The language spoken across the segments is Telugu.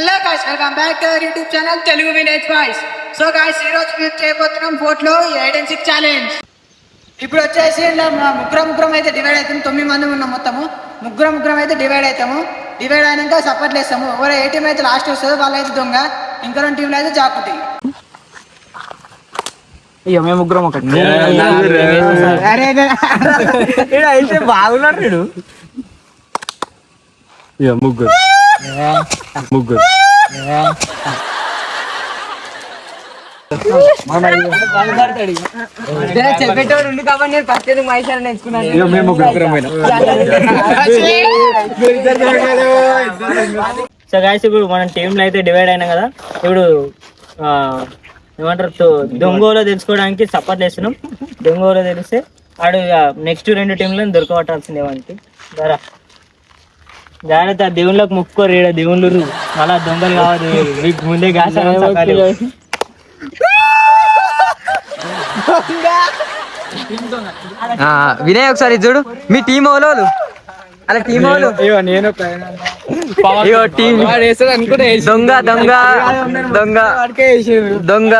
Hello guys, welcome back to our YouTube channel Telugu village boys. So guys, ఈ రోజు మేము చేయబోతున్నాం ఫోర్ట్లో 8 ఛాలెంజ్. ఇప్పుడు వచ్చేసి ఇలా ముగ్గురం అయితే డివైడ్ అవుతాం. 9 మంది ఉన్నాం మొత్తము. ముగ్గురం అయితే డివైడ్ అవుతాము. డివైడ్ అయినాక సపోర్ట్లు వేస్తాము. ఎవరు ఏ టీం అయితే లాస్ట్ వస్తుందో వాళ్ళైతే దొంగ, ఇంకా 2 టీంలు అయితే జాకుతాయి. అయ్యో మేము ముగ్గురం ఒకటి అయితే బాగున్నాడు. ముగ్గురు చెప్పేటోడు ఉండు కాబట్టి నేను ఫస్ట్ మైసారి నేర్చుకున్నాను. సో గాయ్స్, ఇప్పుడు మనం టీంలో అయితే డివైడ్ అయినాం కదా. ఇప్పుడు ఏమంటారు, దొంగలో తెలుసుకోవడానికి సపోర్ట్ చేస్తున్నాం. దొంగలో తెలిస్తే ఆడు నెక్స్ట్ 2 టీంలను దొరకబట్టాల్సిందే వానికి. ధర జాగ్రత్త, దేవుళ్ళకి ముక్కోరు, ఈడ దేవుళ్ళు మళ్ళా దొంగలు కావద్దు. మీకు ముందే గాసారు. వినయ్ ఒకసారి చూడు, మీ టీం వాళ్ళు అలా టీం వాళ్ళు నేను దొంగ దొంగ దొంగ దొంగ.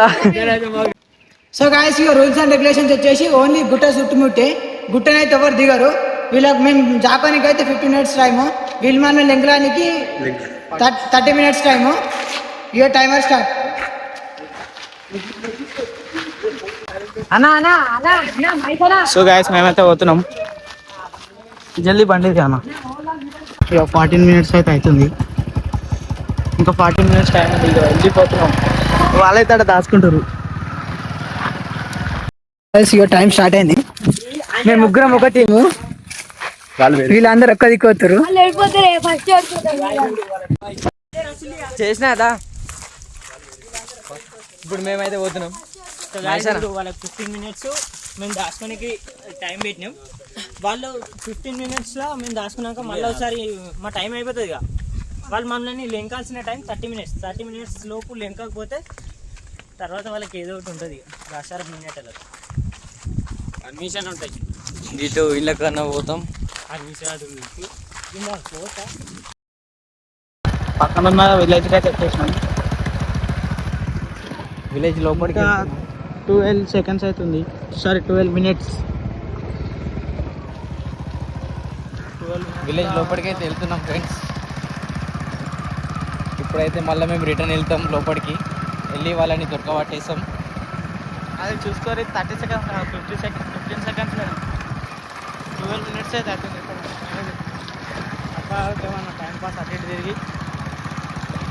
సో గాయస్, ఇక రూల్స్ అండ్ రెగ్యులేషన్స్ వచ్చేసి ఓన్లీ గుట్ట చుట్టుముట్టే. గుట్టనైతే ఎవరు దిగరు. వీళ్ళకి మేము జాపానికి అయితే 15 minutes టైము, వీళ్ళు మనం లెంగడానికి 30 minutes టైము. ఇక టైమర్ స్టార్ట్. సో గాయస్, మేమైతే పోతున్నాం. జల్దీ బండి అన్న. ఇక 14 minutes అయితే అవుతుంది. ఇంకా 14 minutes టైం ఉంది. ఇక వెళ్ళిపోతున్నాం. వాళ్ళైతే అక్కడ దాచుకుంటారు. ఇక టైం స్టార్ట్ అయింది. మేము ముగ్గురం ఒక టీము, వీళ్ళందరూ ఒక్క దిక్కుతారు. చేసినాదా? ఇప్పుడు మేమైతే పోతున్నాం. వాళ్ళకి 15 minutes మేము దాచుకోనికి టైం పెట్టినాం. వాళ్ళు 15 minutes లో మేము దాచుకున్నాక మళ్ళీ ఒకసారి మా టైం అయిపోతుంది. ఇక వాళ్ళు మమ్మల్ని లెంకాల్సిన టైం 30 minutes. 30 minutes లోపు లెంకకపోతే తర్వాత వాళ్ళకి ఏదో ఒకటి ఉంటుంది. రాశారు మినిట్ అడ్మిషన్ ఉంటాయి. ఇటు ఇళ్ళ కన్నా పోతాం. పక్కన ఉన్న విలేజ్ అయితే వచ్చేసినాం. విలేజ్ లోపలికి 12 seconds అవుతుంది. Sorry, 12 minutes. విలేజ్ లోపలికైతే వెళ్తున్నాం ఫ్రెండ్స్. ఇప్పుడైతే మళ్ళీ మేము రిటర్న్ వెళ్తాం. లోపలికి వెళ్ళి వాళ్ళని దొరకబట్టేస్తాం. అది చూసుకొని 30 seconds 15 seconds 12 minutes అయితే అవుతుంది. అక్కడ ఏమన్నా టైం పాస్ అటు ఇటు తిరిగి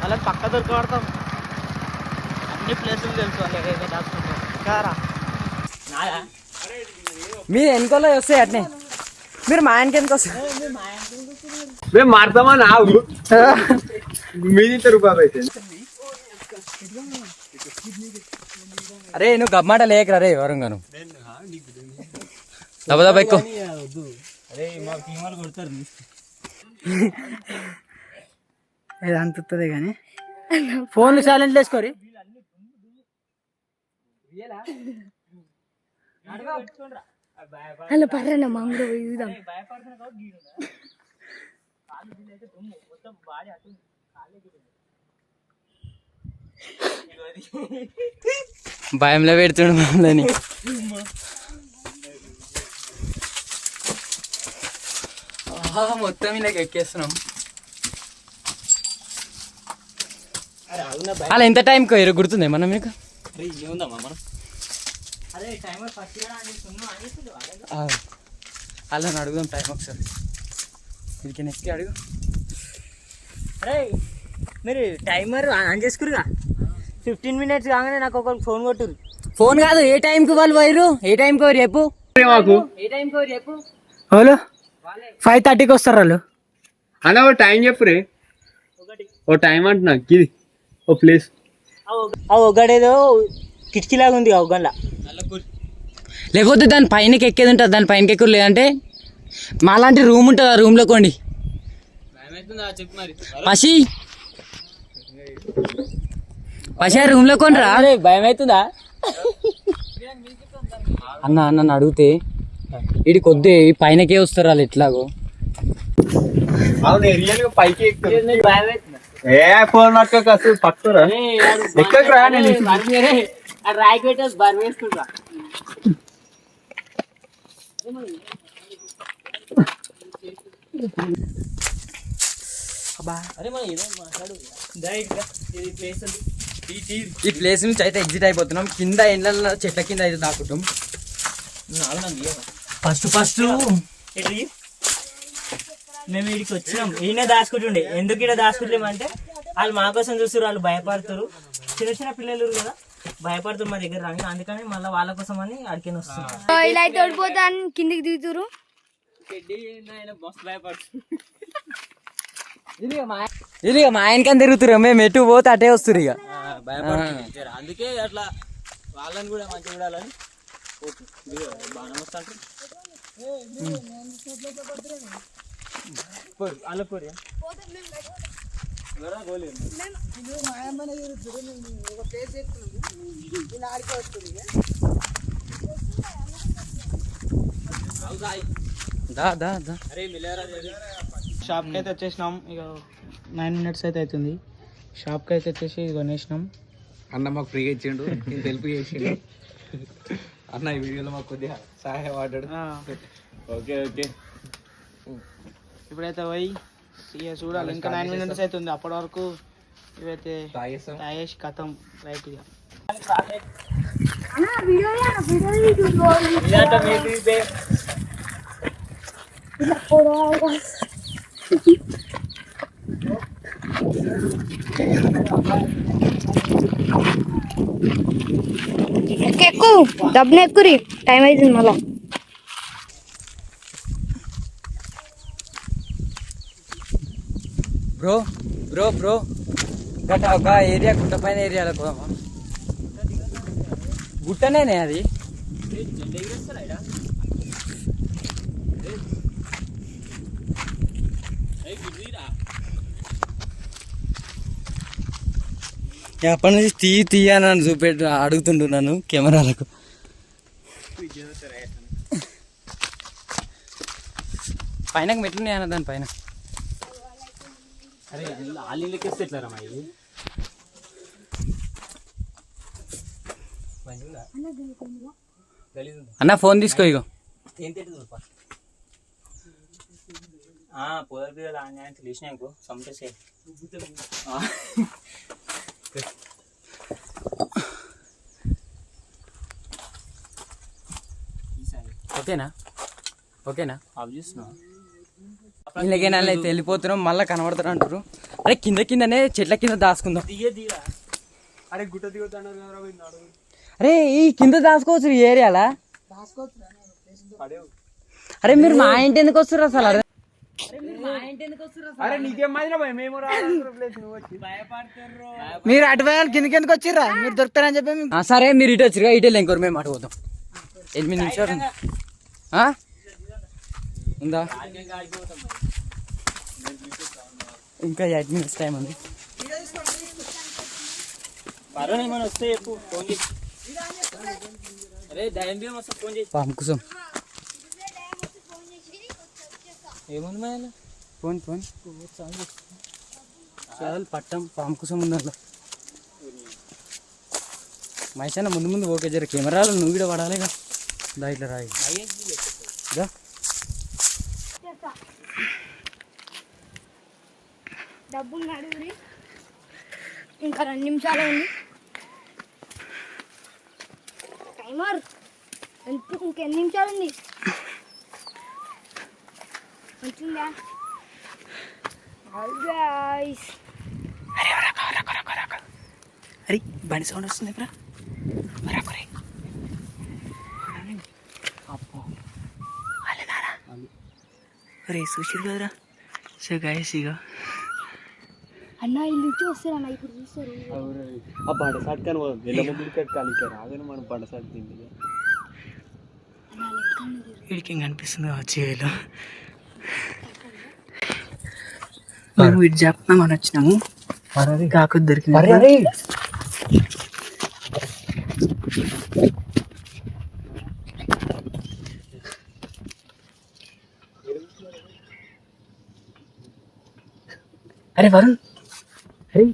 అలా పక్క దొరకబడతాం. అన్ని ప్లేసులు తెలుసు వాళ్ళు ఏదైతే దాచుకుంటాం కారా. మీరు వెనుకోలో వస్తాయి అట్నే, మీరు మా ఆయనకి ఎందుకు వస్తాయి? మేము మారుతామా నావు మీది రూపాయలు అయితే. అరే నువ్వు గమ్మాట లేకరా రే వరంగాను దెబ్బ దెబ్బ ఎక్కువ. ఇది అంతుంది కానీ ఫోన్లు సైలెంట్ వేసుకోరి. అలా పర్రన్న మామూలు పోయిదాం. భయంలో పెడుతుండు మమ్మల్ని. మొత్తం ఇలా ఎక్కేస్తున్నాం. అలా ఎంత టైంకి పోయారు గుర్తుంది ఏమన్నా మీకు? అలా అడుగుదాం టైం ఒకసారి. వీరికి నెక్స్ట్ అడుగు. అరే మీరు టైమర్ ఆన్ చేసుకురుగా. 15 minutes కాగానే నాకు ఒకరికి ఫోన్ కొట్టురు. ఫోన్ కాదు, ఏ టైంకి వాళ్ళు పోయారు, ఏ టైంకి పోయారు చెప్పు. మాకు వాళ్ళు 5:30కి వస్తారు. వాళ్ళు అన్న ఓ టైం చెప్పు రే. ఓ టైం అంటున్నా, ఇది ఓ ప్లేస్. ఒకడేదో కిటికీలాగా ఉంది ఆ ఒగ్గంలా. లేకపోతే దాని పైనకి ఎక్కేది ఉంటుంది, దాని పైనకి ఎక్కువ లేదంటే మాలాంటి రూమ్ ఉంటుంది, ఆ రూమ్లో కొండి. పసి పసి ఆ రూమ్లో కొనిరా. భయం అవుతుందా? అన్న నన్ను అడిగితే ఇడి కొద్ది పైనకే వస్తారు వాళ్ళు ఎట్లాగో. అవును రియల్ గా పైకి ఎక్కుతారు. ఏ ఫోన్ పట్టుకోక అసలు పట్టుకోరా ఎక్కడికి రా నేను రాయికి పెట్టేసి బరి వేసుకుంటా. అరే మనం ఏదో మాట్లాడు ఇది ప్లేస్ ఈ ప్లేస్ నుంచి అయితే ఎగ్జిట్ అయిపోతున్నాం. కింద ఎండ్ల చెట్ల కింద అయితే దాక్కుంటాం. ఫస్ట్ మేము వీడికి వచ్చినాం. ఈయన దాచుకుంటుండే. ఎందుకు ఇక్కడ దాచుకుంటామంటే వాళ్ళు మా కోసం చూస్తారు, వాళ్ళు భయపడతారు. చిన్న చిన్న పిల్లలు కదా భయపడుతారు మా దగ్గర రాని, అందుకని మళ్ళీ వాళ్ళ కోసం అని అడిగిన వస్తున్నాం. ఇలా అయితే ఓడిపోతాను కిందికి దిగుతురు. ఇది మా ఆయనకని తిరుగుతురు, మేము ఎటు పోతే అటే వస్తురు ఇక. భయపడుతుంది, అందుకే అట్లా వాళ్ళని కూడా మంచిగా చూడాలని బాగా వస్తాంటారు. షాప్కి అయితే వచ్చేసినాం. ఇక 9 minutes అయితే అవుతుంది. షాప్కి అయితే వచ్చేసి కొనేసినాం. అన్న మాకు ఫ్రీగా ఇచ్చిండు, నేను హెల్ప్ చేసిండు అన్న. ఈ వీడియోలో మాకు కొద్దిగా సహాయపడ్డాడు. Okay okay. ఇప్పుడైతే పోయి ఇక చూడాలి. ఇంకా 9 minutes అవుతుంది. అప్పటి వరకు ఇవైతే తాగేసి కథం రైట్ ఇక. ఎక్కు డబ్బులు ఎక్కురి, టైం అవుతుంది మళ్ళా. బ్రో బ్రో బ్రో గట్ట ఒక ఏరియా గుట్ట పైన ఏరియాలో పోదామా? గుట్టనేనే అది. అప్పటి నుంచి తీయ నన్ను చూపెట్టు అడుగుతుంటున్నాను కెమెరాలకు. పైన మెట్లున్నాయన్న దాని పైన. అరే ఆలీలకేస్తే ఎట్లా రమ్మా ఇది? అన్న ఫోన్ తీసుకో ఇగో. ఏం తింటుంది పొదల పిల్లలు ఆన్యాయం తెలిసినాకు సంపేసే. ఓకేనా ఓకేనా? అవి చూస్తున్నావు ఇలాగైనా అయితే వెళ్ళిపోతున్నాం, మళ్ళీ కనబడతారు అంటారు. అరే కిందనే చెట్ల కింద దాచుకుందాం. అరే గుట్ట దిగుతాడు. అరే ఈ కింద దాచుకోవచ్చు ఈ ఏరియాలా. అరే మీరు మా ఇంటి ఎందుకు వస్తారు అసలు? అరే నీకేం మేము మీరు అటు పోయాలి, కిందకి ఎందుకు వచ్చిర్రా? మీరు దొరుకుతారని చెప్పి సరే మీరు ఇటు వచ్చారు, ఇటే ఇంకోరు మేము అటు పోతాం. 8 నిమిషాలు ఉందా? ఇంకా 8 minutes టైం ఉంది. పర్వాలేదు ఏమైనా వస్తే చెప్పు, ఫోన్ చేసి. అరే దయం బియ్యం వస్తే ఫోన్ చేసి. పాము కోసం ఏముంది మా ఫోన్ చాలు పట్టం పాము కోసం ఉందా మైసన్న ముందు ఓకే జర కెమెరాలు నువ్వు కూడా పడాలిగా. దా ఇట్లా రాయి దా. డబ్బులు నడుగురి, ఇంకా 2 నిమిషాలు ఉంది టైమర్. ఇంకెన్ని నిమిషాలు ఉంది? వచ్చిందా? గైస్ అరే బండి సౌండ్ వస్తుంది ఇప్పుడు. అరే చూసిరు కదరా. సో గైస్ ఇక అన్న ఇల్లు ఇచ్చి వస్తారన్న, ఇప్పుడు చూస్తారు. ఆ బండసాట్ కానీ ఎల్ల ముగ్గురు కట్టాలి రాగానే మనం బండసాట్ తింది. వీడికి ఏం కనిపిస్తుంది కావచ్చు. మేము ఇటు చెప్తున్నామని వచ్చినాము, కాకపోతే దొరికింది. అరే వరుణ్ అరే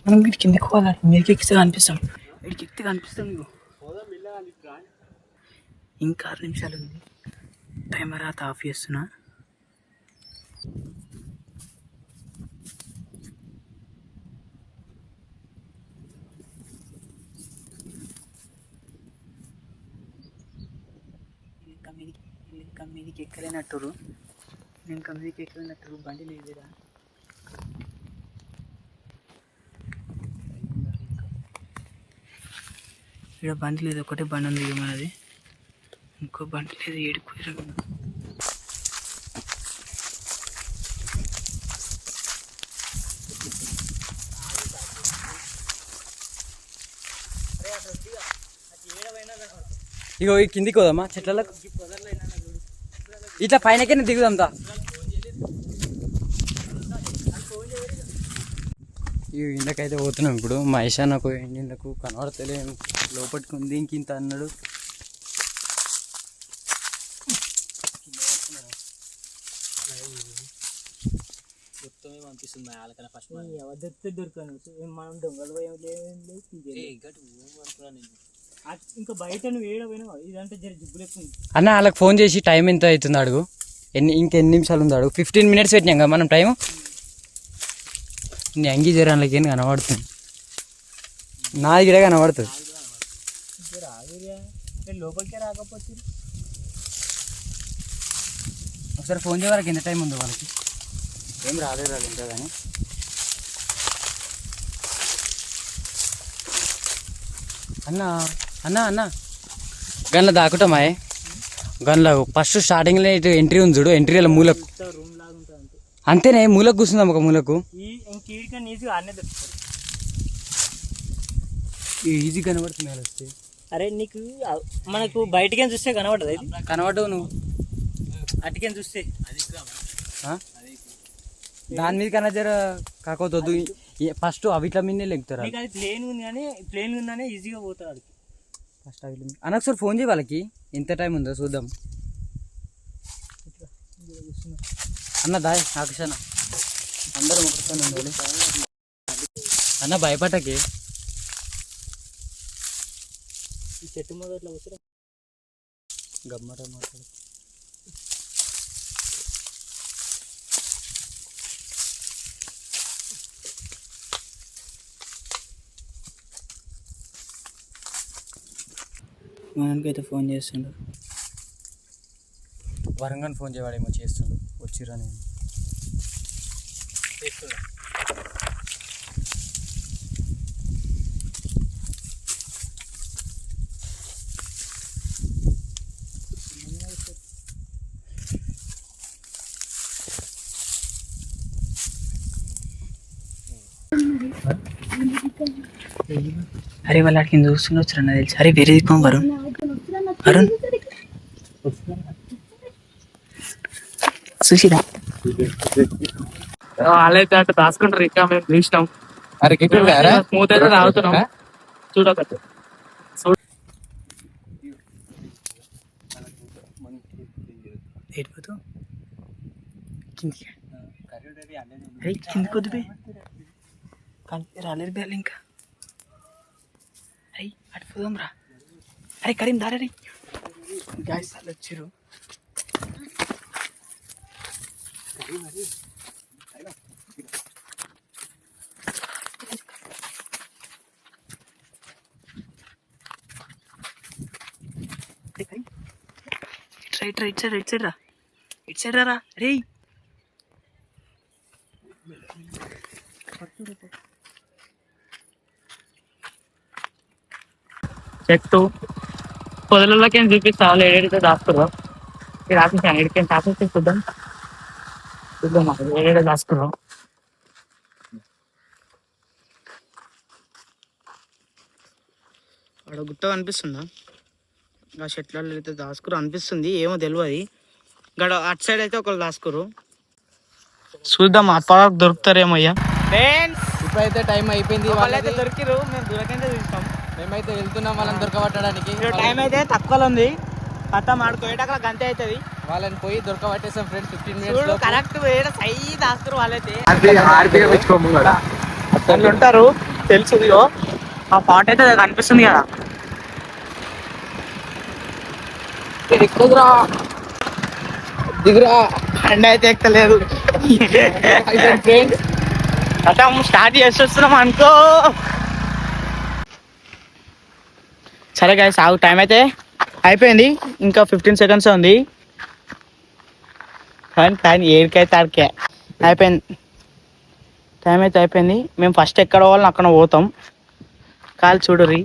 మనం వీడికి కిందకి పోవాలి, మీదకి ఎక్కితే కనిపిస్తాం, వీడికి ఎక్కితే కనిపిస్తాం నీకు. ఇంకా 6 నిమిషాలు ఉంది, టైమర్ రాత ఆఫ్ చేస్తున్నా. ఇంకా మీదికి ఎక్కలేనట్టురు, ఇంకా మీదికి ఎక్కలేనట్టురు, బండి లేదురా. ఇక్కడ బండి లేదు, ఒకటే బండి ఉంది మనది, ఇంకో బండి లేదు. ఏడుకోరు ఇగో ఈ కిందికి పోదామా చెట్లకు, ఇట్లా పైనకైనా దిగుదాంతా. ఈ ఇండ్లకైతే పోతున్నాం ఇప్పుడు. మా ఇషాన్నకు ఇండ్లకు కనబడతలేము, లోపలికి ఉంది ఇంకింత అన్నాడు. పంపిస్తుంది ఫస్ట్ దొరకను మనం దొంగలు భయం ఇంకా బయట నువ్వు ఏడపోయినా ఇదంతా జర జిబ్బులు ఎక్కువ. అన్న వాళ్ళకి ఫోన్ చేసి టైం ఎంత అవుతుంది అడుగు, ఇంకెన్ని నిమిషాలు ఉంది అడుగు. 15 minutes పెట్టినాం కదా మనం టైం. నీ అంగీ జర అందులోకి ఏం కనబడుతుంది, నాది కూడా కనబడుతుంది. లోపలికే రాకపోతే ఒకసారి ఫోన్ చేయ వాళ్ళకి ఎంత టైం ఉందో, వాళ్ళకి ఏం రాలేదు ఇంకా కానీ. అన్న అన్న అన్న గన్లో దాకుతామాయే, గన్లో ఫస్ట్ స్టార్టింగ్లో ఇటు ఎంట్రీ ఉంది చూడు, ఎంట్రీలో మూలకు రూమ్ లాగా ఉంటుంది అంతే. అంతేనే, మూలకు కూర్చుందాం ఒక మూలకు. ఇంకీడికన్నా ఈజీగా ఆడనే దొరుకుతుంది. ఈజీ కనబడుతుంది వాళ్ళు వస్తే. అరే నీకు మనకు బయటకే చూస్తే కనబడదు, అది కనబడవు నువ్వు అటుకేం చూస్తే. దాని మీద కన్నా జర కాకపోతే ఫస్ట్ అవిట్ల మీదనే లెగుతారు. నీకు అది ప్లేన్ ఉంది కానీ ప్లేన్ ఉందనే ఈజీగా పోతారు అది. ఫస్ట్ అవిట్ల మీద అన్న ఒకసారి ఫోన్ చేయి వాళ్ళకి, ఎంత టైం ఉందో చూద్దాం. అన్న దాయ్ ఆకర్షణ అందరూ ఒకసారి ఉండాలి అన్న, భయపడకే. ఈ చెట్టు మొదట్లో వచ్చి గమ్మట మాట్లాడు. మనకైతే ఫోన్ చేస్తుండ్రు, వరంగల్ ఫోన్ చేయవాడేమో చేస్తుండు, వచ్చిరా నేను అరే వాళ్ళు అడిగి చూస్తుండొచ్చు అన్న తెలుసు. అరే వేరే దిక్కుం వరుణ్, వరుణ్ సుశీరా వాళ్ళైతే అట్లా దాచుకుంటారు, ఇంకా మేము చూసినాం. స్మూత్ అయితే తాగుతున్నాం, చూడకట్టు. ఏడిపోతూ కిందికి, అరే కిందికి వద్దు బే, కానీ రాలేరు బేలు ఇంకా. అరే అడిపోదాం రా. అరే కరీం దారే రే, గాయస్ వాళ్ళు వచ్చారు. ఇటు సైడ్ రా, ఇటు సైడ్ రా రే. చెట్టు పొదలలోకి చూపిస్తా, వాళ్ళు ఏడైతే దాచుకున్నాం. రాసేసాను ఏడికైనా రాసేస్తే చూద్దాం ఏడైతే దాచుకున్నాం. అక్కడ గుట్ట కనిపిస్తుందా, ఆ చెట్లలో అయితే దాచుకురు అనిపిస్తుంది, ఏమో తెలియదు. గడ అటు సైడ్ అయితే ఒకళ్ళు దాచుకురు, చూద్దాం అప్ప దొరుకుతారేమో. అయ్యా ఇప్పుడైతే టైం అయిపోయింది, వాళ్ళైతే దొరికిరు, మేము దూరకైతే చూస్తాం. మేమైతే వెళ్తున్నాం వాళ్ళని దొరకబట్టడానికి. టైం అయితే తక్కువలో ఉంది, కథ ఆడుకోయేటక్కడ గంతే అవుతుంది. వాళ్ళని పోయి దొరకబట్టేసాం ఫ్రెండ్స్ 15 minutes కరెక్ట్ వేరే సై దాస్తురు వాళ్ళైతే. వాళ్ళు ఉంటారు తెలుసు. ఇదిగో ఆ పాట అయితే కనిపిస్తుంది కదా. ఎక్కువరా దిగురా అండ్ అయితే ఎక్కలేదు. అంటే స్టార్ట్ చేసేస్తున్నాం అనుకో. సరే గాయ్స్ ఆగు, టైం అయితే అయిపోయింది, ఇంకా 15 seconds ఉంది. కానీ ఏడికైతే ఆడికే అయిపోయింది. టైం అయితే అయిపోయింది. మేము ఫస్ట్ ఎక్కడ వాళ్ళని అక్కడ పోతాం. కాలు చూడుర్రి.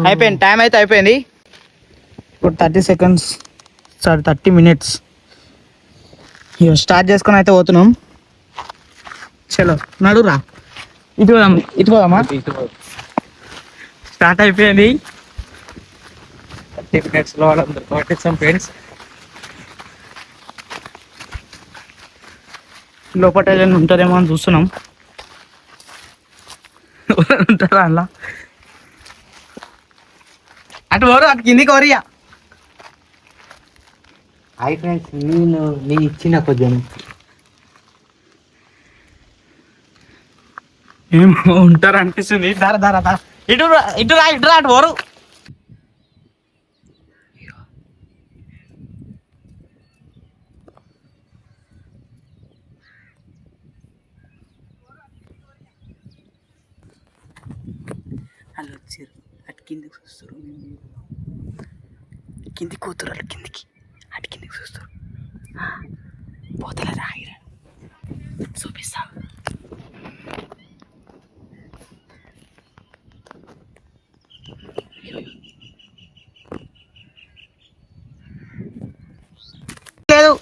అయిపోయింది, టైం అయితే అయిపోయింది. ఇప్పుడు 30 seconds, 30 minutes ఇక స్టార్ట్ చేసుకొని అయితే పోతున్నాం. చలో నడురా, ఇటు పోదామా. స్టార్ట్ అయిపోయింది. 30 minutes లో వాళ్ళందరూ కొట్టించాం ఫ్రెండ్స్. లోపల ఏదైనా ఉంటుందేమో అని చూస్తున్నాం. ఉంటారా అలా? అటు పోరు, అటు కిందికి వరియా. హాయ్ ఫ్రెండ్స్, నేను ఇచ్చిన కొంచెం ఏమో ఉంటారు అనిపిస్తుంది. ధర ఇటు రా అటు పోరు. వాళ్ళు వచ్చారు, అటు కిందికి చూస్తారు. కిందికి పోతారు వాళ్ళు, అటు కిందికి చూస్తారు. పోతలే రాగిరా, చూపిస్తా. లేదు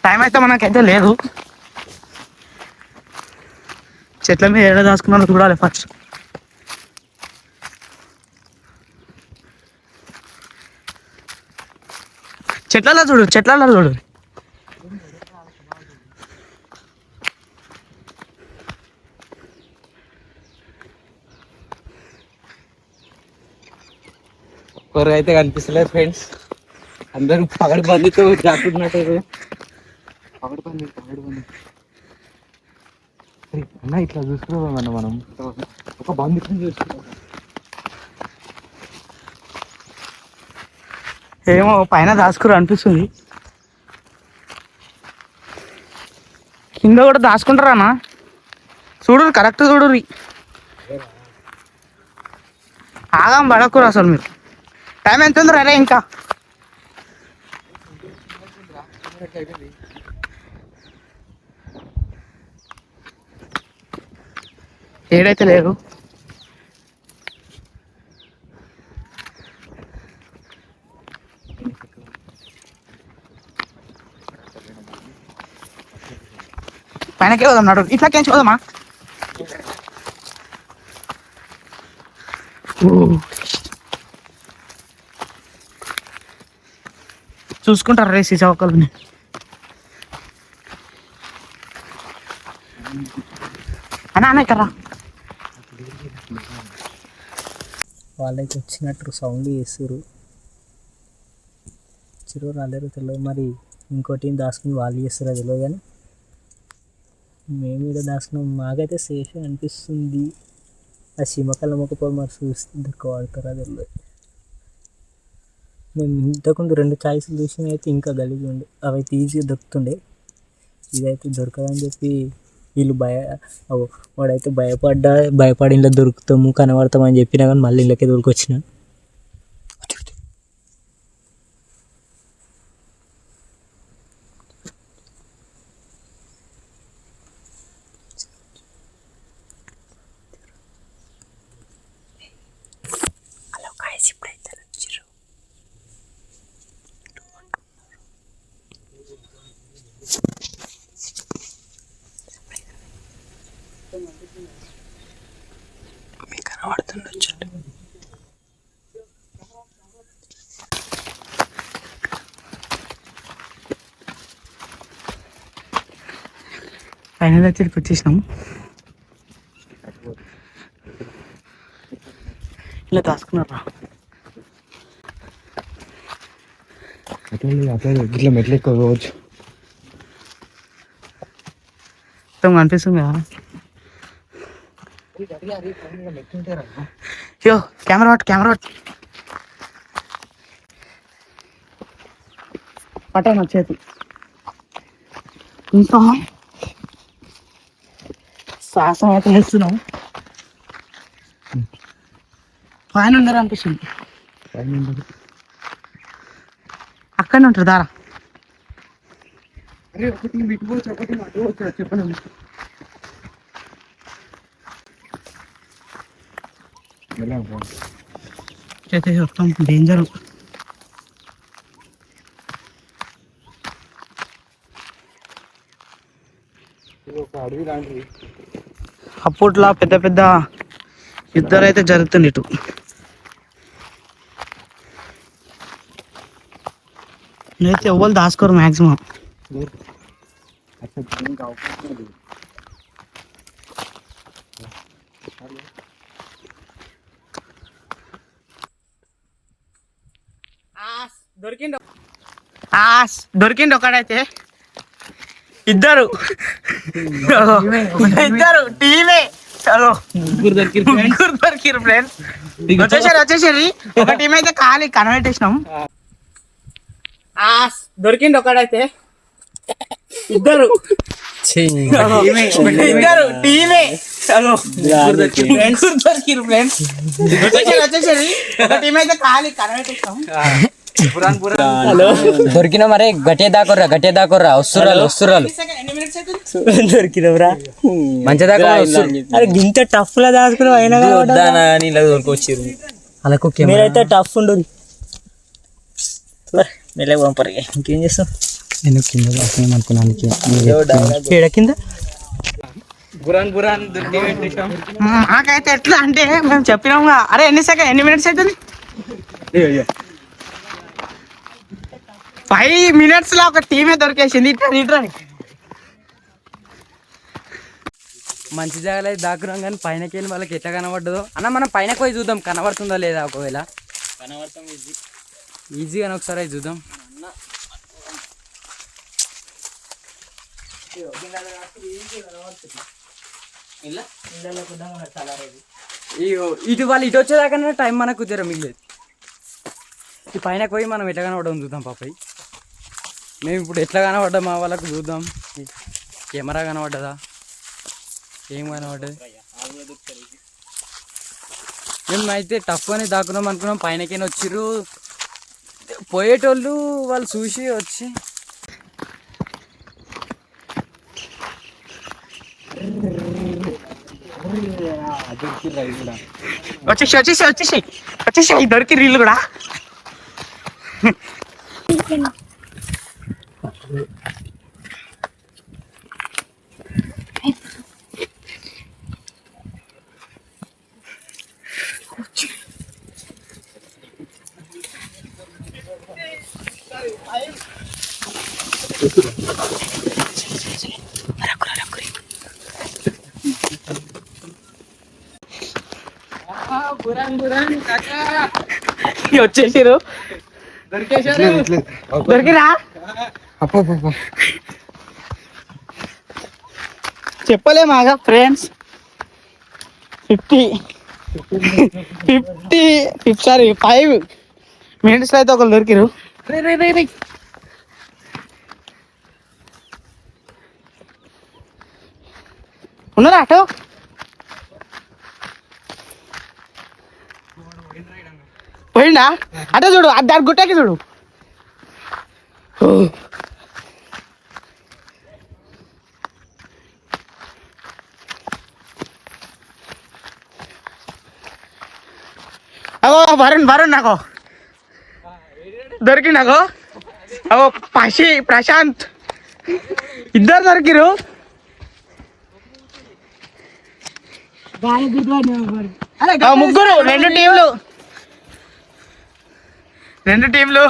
టైం అయితే మనకైతే లేదు. చెట్ల మీద ఏడ దాచుకున్నా చూడాలి ఫస్ట్. చెట్లలో చూడు. ఒక్కరు అయితే కనిపిస్తలేదు ఫ్రెండ్స్, అందరూ పగడి బందితో జాతున్నట్టు. పగడి బంది అన్న ఇట్లా చూసుకున్నామన్న మనం. ఒక బంది చూసుకున్నాం. ఏమో పైన దాచుకురు అనిపిస్తుంది. కింద కూడా దాచుకుంటారా? చూడు కరెక్ట్ చూడు. ఆగం పడకురు అసలు మీరు. టైం ఎంత ఉంది రే? ఇంకా ఏడైతే లేరు. పైనకే పోదాం, నడు ఇట్లాకేంచి పోదామా? చూసుకుంటారు రేసి చౌకల్ని. అన్న ఇక్కడ వాళ్ళైతే వచ్చినట్టు సౌండ్ చేస్తారు. చిరువురు అందరూ తెలియదు, మరి ఇంకోటి దాచుకుని వాళ్ళు చేస్తారో తెలియదు. కానీ మేము కూడా దాచుకున్నాం. మాకైతే సేఫ్ అనిపిస్తుంది. ఆ సిమకల్ మొక్కపోయి మరి చూస్తే దొరక వాడతారా తెలియదు. మేము ఇంతకుముందు 2 ఛాయిస్లు చూసినవి అయితే ఇంకా గలీజ్ ఉండే, అవి అయితే ఈజీగా దొరుకుతుండే. ఇదైతే దొరకదని చెప్పి వీళ్ళు వాడైతే భయపడి ఇంట్లో దొరుకుతాము కనబడతామని చెప్పినా కానీ మళ్ళీ ఇళ్ళకే దొరికొచ్చిన. ఫైనల్ అయితే వచ్చేసినాం. ఇలా దాచుకున్నారా ఇట్లా మెట్లు ఎక్కువచ్చు. మొత్తం కనిపిస్తుంది కదా. యో కెమెరా పట్టాను వచ్చేది ఇంకా శ్వాసం అయితే వేస్తున్నాం. పైన ఉండరు అనిపిస్తుంది. అక్కడనే ఉంటారు దారా. చెప్పండి. అయితే మొత్తం డేంజర్. అప్పట్లో పెద్ద పెద్ద యుద్ధాలు అయితే జరుగుతుంది ఇటు. నేనైతే ఎవ్వరు దాచుకోరు మ్యాక్సిమం. దొరికిండు ఒకడైతే. ఇద్దరు టీమే. ముగ్గురు దొరికిరు ఫ్రెండ్స్. వచ్చేసరి ఒక టీం అయితే ఖాళీ కనబెట్టేసినాం. దొరికిండు ఒకడైతే. ఇద్దరు టీమే. దొరికిరు ఫ్రెండ్స్. వచ్చేసరి ఒక టీం అయితే ఖాళీ కనబెట్టేసినాం. దొరికిన మరే గట్టే దాకోర్రా వస్తురాలు దొరికినవరా మంచిగా దాకా అరే ఇంత టఫ్ లా దాచుకుని అయినా దొరికొచ్చారు. అలాకు మీరైతే టఫ్ ఉండు మెల్లగా పంపరు. ఇంకేం చేస్తాం? నేను కింద అనుకున్నాను కింద మాకైతే ఎట్లా అంటే మేము చెప్పినాము. అరే ఎన్ని మినిట్స్ అవుతుంది? 5 minutes లో ఒక టీమే దొరికేసింది. ఇట్లా మంచి జాగాలో అయితే దాక్కున్నాం, కానీ పైనకి వెళ్ళి వాళ్ళకి ఎట్లా కనబడ్డదో అన్న. మనం పైనకి పోయి చూద్దాం కనబడుతుందా లేదా. ఒకవేళ ఈజీగానే ఒకసారి అయితే చూద్దాం. ఇటు వాళ్ళు ఇటు వచ్చేదాకా టైం మనకు జర మిగిలేదు. ఈ పైన పోయి మనం ఎట్లా కనబడడం చూద్దాం పాపయ్య. మేము ఇప్పుడు ఎట్లా కనబడ్డామా వాళ్ళకు చూద్దాం. కెమెరా కనబడ్డదా, ఏం కనబడ్డది. మేము అయితే టఫ్ అని దాక్కున్నాం అనుకున్నాం. పైనకైనా వచ్చిర్రు పోయేటోళ్ళు. వాళ్ళు చూసి వచ్చి వచ్చేసి దొరికి రీళ్ళు కూడా. వచ్చేసారు. దొరికిరా చెప్పలేమాగా ఫ్రెండ్స్. 5 minutes అయితే ఒకరు దొరికిరు. ఉన్నారా అటు? పోయిండా? అటే చూడు, దాని గుట్టకి చూడు. అగో వరుణ్ నాకు దొరికిండగో. అగో ప్రశాంత్ ఇద్దరు దొరికిరు. ముగ్గురు, 2 టీంలు.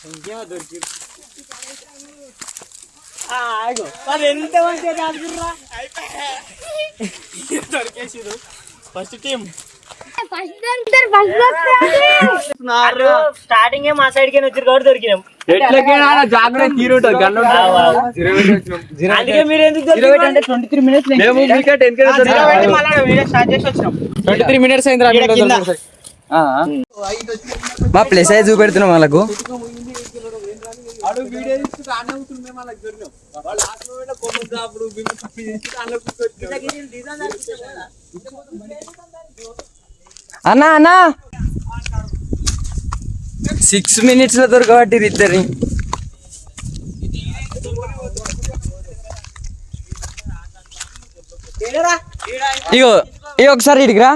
ఇంకేమో దొరికి వాళ్ళు ఎంత మంచిగా ఆడుతుర్రా దొరికేసిరు ఫస్ట్ టీం స్టార్టింగ్ మా సైడ్ కి వచ్చారు కాబట్టి దొరికినాం ఎట్లకైనా జాగ్రత్త తీరుంటది గన్ను అందుకే మీరు ఎందుకు 23 minutes మేము వికెట్ స్టార్ట్ చేసి వచ్చినాం 23 minutes అయింది మా ప్లేస్ అయితే చూపెడుతున్నాం వాళ్ళకు అన్నా అన్నా 6 minutes లో దొరకబట్టి ఇద్దరిని ఇగో ఇగో ఒకసారి ఇడికిరా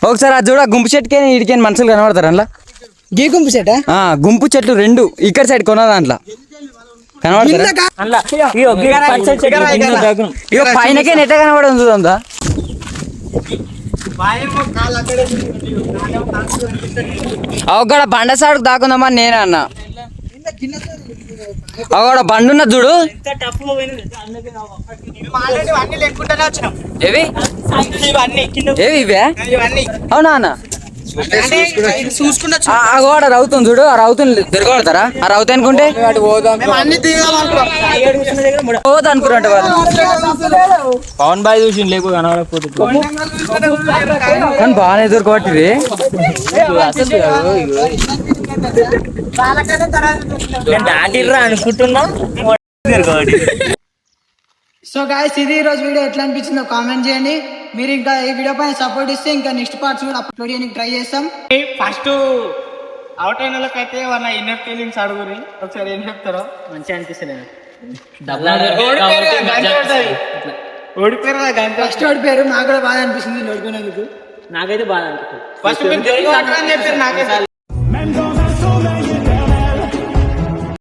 ఒకసారి అది చూడ గుంపు చెట్టుకే ఇడికని మనుషులు కనబడతారు అందులో గీ గుంపు సెట్ గుంపు చెట్లు రెండు ఇక్కడ సైడ్ కొన్న దాంట్లో కనబడతారా ఇగో పైనకే నెట్ట కనబడదు చూద్దా అవక్కడ బండ సాడుకు దాకుందామా నేనే అన్న అవడ బండి ఉన్న చూడు ఏవి ఏవి ఇవే అవునా అన్న అగోడ రౌతుంది చూడు ఆ రౌతుని తిరగబడతారా ఆ రౌతు అనుకుంటే పోదు అనుకున్నట్టు వాళ్ళు పవన్ బాయ్ చూసి లేకు కనబడకపోతుంది కానీ బాగానే దొరకబట్టి దాటిర్రా అనుకుంటున్నా సో గాయస్ ఇది ఈ రోజు వీడియో ఎట్లా అనిపించిందో కామెంట్ చేయండి. మీరు ఇంకా ఈ వీడియో పైన సపోర్ట్ ఇస్తే ఇంకా నెక్స్ట్ పార్ట్స్ కూడా అప్లోడ్ చేయడానికి ట్రై చేస్తాం. ఫస్ట్ అవుట్ అయిన వాళ్ళకైతే వాళ్ళ ఇన్నర్ ఫీలింగ్స్ అడుగురి ఒకసారి ఏం చెప్తారో మంచిగా అనిపిస్తలేదు ఓడిపోయారు ఫస్ట్ ఓడిపోయారు, నాకు కూడా బాగా అనిపిస్తుంది ఓడిపోయినందుకు. నాకైతే బాగా అనిపిస్తుంది ఫస్ట్ మీరు చెప్పారు నాకైతే